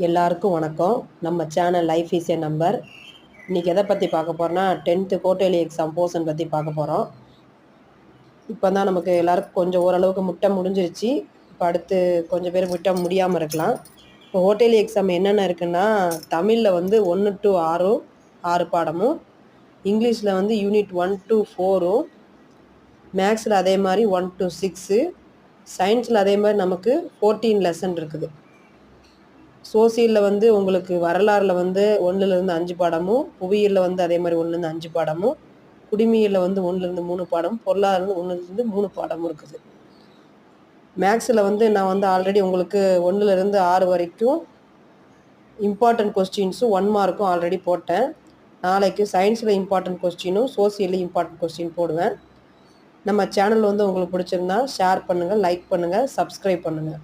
எல்லாருக்கும் வணக்கம். நம்ம channel life is a number. இன்றைக்கி எதை பற்றி பார்க்க போகிறோன்னா 10th குவார்ட்டர்லி எக்ஸாம் போர்ஷன் பற்றி பார்க்க போகிறோம். இப்போ தான் நமக்கு எல்லாருக்கும் கொஞ்சம் ஓரளவுக்கு முட்டை முடிஞ்சிருச்சு. இப்போ அடுத்து கொஞ்சம் பேர் முட்டை முடியாமல் இருக்கலாம். இப்போ குவார்ட்டர்லி எக்ஸாம் என்னென்ன இருக்குன்னா, தமிழில் வந்து 1 to 6 பாடமும், இங்கிலீஷில் வந்து யூனிட் 1 to 4, மேக்ஸில் அதே மாதிரி 1 to 6, சயின்ஸில் அதே மாதிரி நமக்கு 14 லெசன் இருக்குது. சோசியலில் வந்து உங்களுக்கு வரலாறில் வந்து 1லேருந்து 5 பாடமும், புவியியலில் வந்து அதே மாதிரி 1லேருந்து 5 பாடமும், குடிமையியலில் வந்து 1லேருந்து 3 பாடம், பொருளாதாரம் 1லேருந்து 3 பாடமும் இருக்குது. மேக்ஸில் வந்து நான் வந்து ஆல்ரெடி உங்களுக்கு 1லேருந்து 6 வரைக்கும் இம்பார்ட்டன்ட் கொஸ்டின்ஸும் 1 மார்க்கும் ஆல்ரெடி போட்டேன். நாளைக்கு சயின்ஸில் இம்பார்ட்டன்ட் கொஸ்டினும் சோசியலில் இம்பார்ட்டன்ட் கொஸ்டின் போடுவேன். நம்ம சேனல் வந்து உங்களுக்கு பிடிச்சிருந்தா ஷேர் பண்ணுங்கள், லைக் பண்ணுங்கள், சப்ஸ்கிரைப் பண்ணுங்கள்.